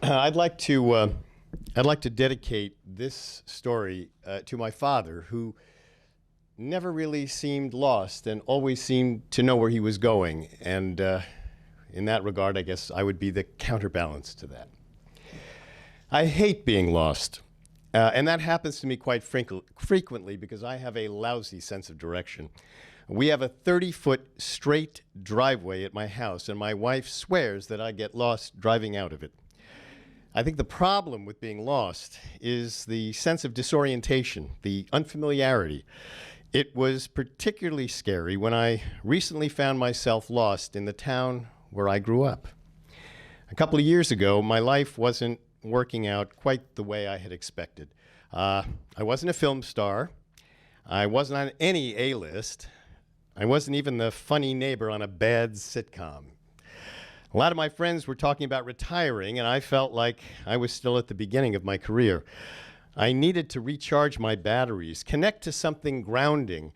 I'd like to dedicate this story to my father, who never really seemed lost and always seemed to know where he was going. And in that regard, I guess I would be the counterbalance to that. I hate being lost. And that happens to me quite frequently because I have a lousy sense of direction. We have a 30-foot straight driveway at my house, and my wife swears that I get lost driving out of it. I think the problem with being lost is the sense of disorientation, the unfamiliarity. It was particularly scary when I recently found myself lost in the town where I grew up. A couple of years ago, my life wasn't working out quite the way I had expected. I wasn't a film star. I wasn't on any A-list. I wasn't even the funny neighbor on a bad sitcom. A lot of my friends were talking about retiring, and I felt like I was still at the beginning of my career. I needed to recharge my batteries, connect to something grounding,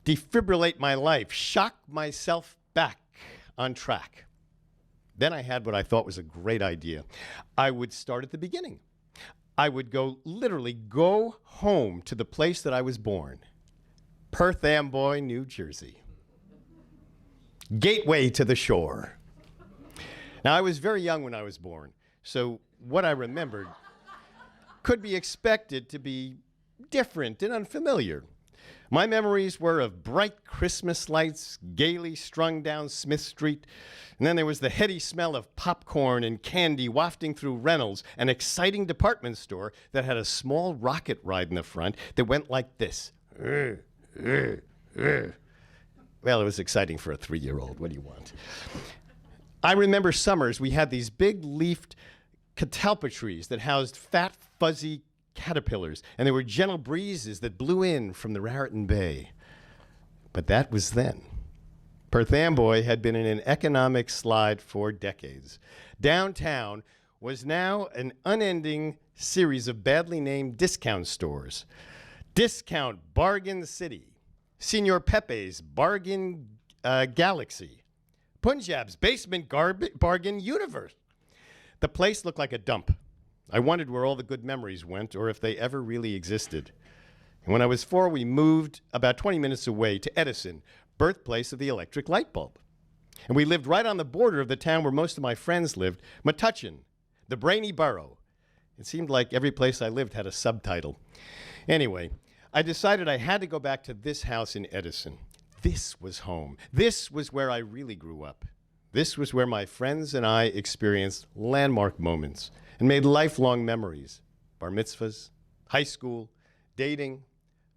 defibrillate my life, shock myself back on track. Then I had what I thought was a great idea. I would start at the beginning. I would literally go home to the place that I was born, Perth Amboy, New Jersey. Gateway to the shore. Now, I was very young when I was born, so what I remembered could be expected to be different and unfamiliar. My memories were of bright Christmas lights gaily strung down Smith Street, and then there was the heady smell of popcorn and candy wafting through Reynolds, an exciting department store that had a small rocket ride in the front that went like this. Well, it was exciting for a 3-year-old. What do you want? I remember summers, we had these big leafed catalpa trees that housed fat, fuzzy caterpillars, and there were gentle breezes that blew in from the Raritan Bay. But that was then. Perth Amboy had been in an economic slide for decades. Downtown was now an unending series of badly named discount stores. Discount Bargain City, Senor Pepe's Bargain Galaxy, Punjab's Basement Bargain Universe. The place looked like a dump. I wondered where all the good memories went, or if they ever really existed. And when I was 4, we moved about 20 minutes away to Edison, birthplace of the electric light bulb. And we lived right on the border of the town where most of my friends lived, Metuchen, the brainy borough. It seemed like every place I lived had a subtitle. Anyway, I decided I had to go back to this house in Edison. This was home. This was where I really grew up. This was where my friends and I experienced landmark moments and made lifelong memories. Bar mitzvahs, high school, dating,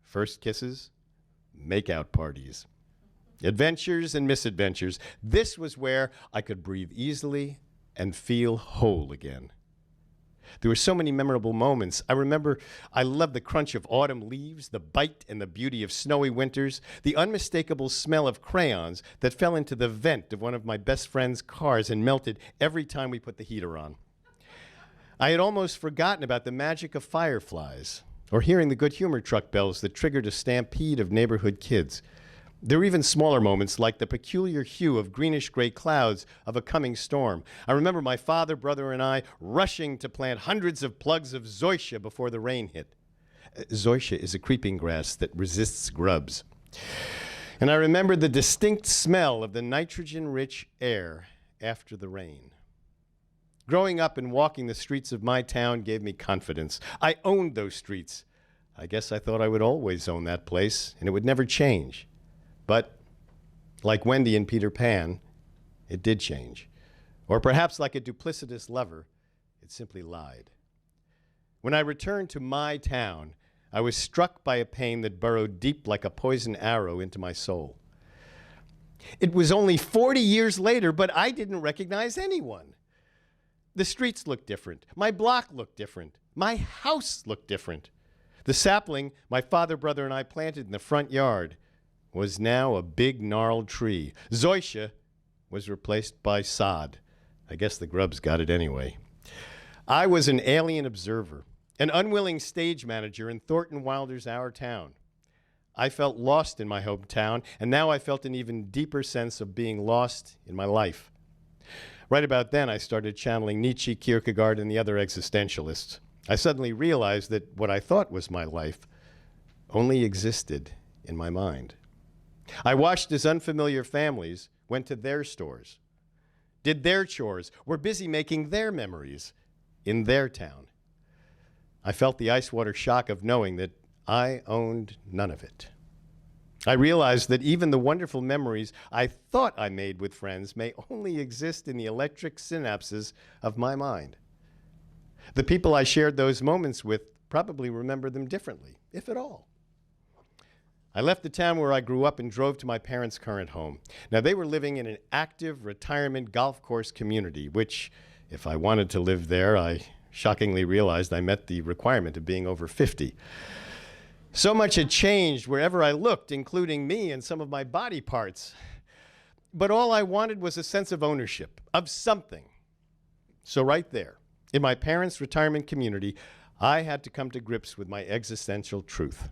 first kisses, make-out parties, adventures and misadventures. This was where I could breathe easily and feel whole again. There were so many memorable moments. I remember I loved the crunch of autumn leaves, the bite and the beauty of snowy winters, the unmistakable smell of crayons that fell into the vent of one of my best friend's cars and melted every time we put the heater on. I had almost forgotten about the magic of fireflies or hearing the good humor truck bells that triggered a stampede of neighborhood kids. There were even smaller moments, like the peculiar hue of greenish-gray clouds of a coming storm. I remember my father, brother, and I rushing to plant hundreds of plugs of zoysia before the rain hit. Zoysia is a creeping grass that resists grubs. And I remember the distinct smell of the nitrogen-rich air after the rain. Growing up and walking the streets of my town gave me confidence. I owned those streets. I guess I thought I would always own that place, and it would never change. But, like Wendy and Peter Pan, it did change. Or perhaps like a duplicitous lover, it simply lied. When I returned to my town, I was struck by a pain that burrowed deep like a poison arrow into my soul. It was only 40 years later, but I didn't recognize anyone. The streets looked different. My block looked different. My house looked different. The sapling my father, brother, and I planted in the front yard was now a big gnarled tree. Zoysia was replaced by sod. I guess the grubs got it anyway. I was an alien observer, an unwilling stage manager in Thornton Wilder's Our Town. I felt lost in my hometown, and now I felt an even deeper sense of being lost in my life. Right about then, I started channeling Nietzsche, Kierkegaard, and the other existentialists. I suddenly realized that what I thought was my life only existed in my mind. I watched as unfamiliar families went to their stores, did their chores, were busy making their memories in their town. I felt the ice water shock of knowing that I owned none of it. I realized that even the wonderful memories I thought I made with friends may only exist in the electric synapses of my mind. The people I shared those moments with probably remember them differently, if at all. I left the town where I grew up and drove to my parents' current home. Now, they were living in an active retirement golf course community, which, if I wanted to live there, I shockingly realized I met the requirement of being over 50. So much had changed wherever I looked, including me and some of my body parts. But all I wanted was a sense of ownership, of something. So right there, in my parents' retirement community, I had to come to grips with my existential truth.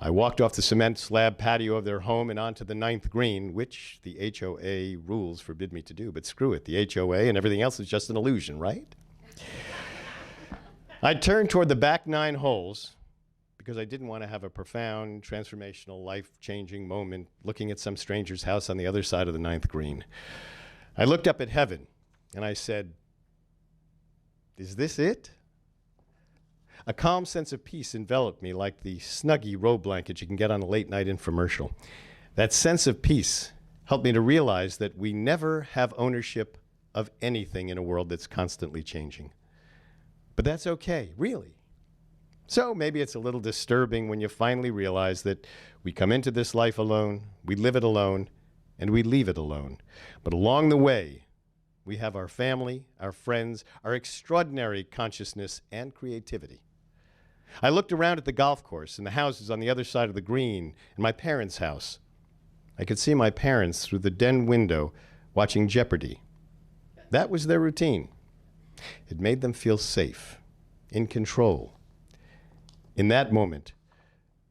I walked off the cement slab patio of their home and onto the 9th green, which the HOA rules forbid me to do, but screw it. The HOA and everything else is just an illusion, right? I turned toward the back 9 holes because I didn't want to have a profound, transformational, life-changing moment looking at some stranger's house on the other side of the 9th green. I looked up at heaven and I said, "Is this it?" A calm sense of peace enveloped me like the Snuggie robe blanket you can get on a late-night infomercial. That sense of peace helped me to realize that we never have ownership of anything in a world that's constantly changing. But that's okay, really. So maybe it's a little disturbing when you finally realize that we come into this life alone, we live it alone, and we leave it alone. But along the way, we have our family, our friends, our extraordinary consciousness and creativity. I looked around at the golf course and the houses on the other side of the green and my parents' house. I could see my parents through the den window watching Jeopardy. That was their routine. It made them feel safe, in control. In that moment,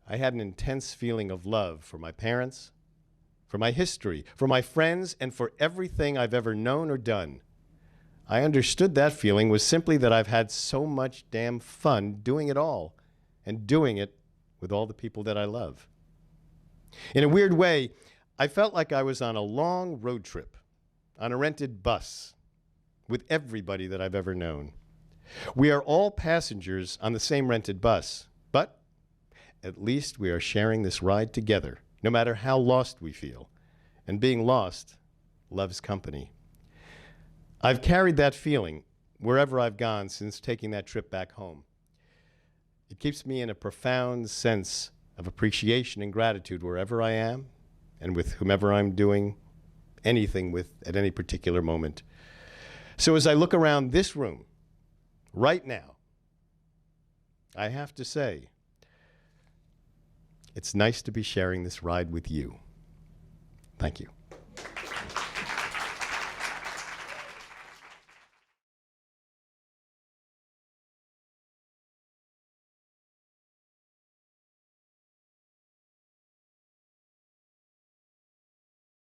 I had an intense feeling of love for my parents, for my history, for my friends, and for everything I've ever known or done. I understood that feeling was simply that I've had so much damn fun doing it all, and doing it with all the people that I love. In a weird way, I felt like I was on a long road trip, on a rented bus, with everybody that I've ever known. We are all passengers on the same rented bus, but at least we are sharing this ride together, no matter how lost we feel. And being lost loves company. I've carried that feeling wherever I've gone since taking that trip back home. It keeps me in a profound sense of appreciation and gratitude wherever I am and with whomever I'm doing anything with at any particular moment. So as I look around this room right now, I have to say, it's nice to be sharing this ride with you. Thank you.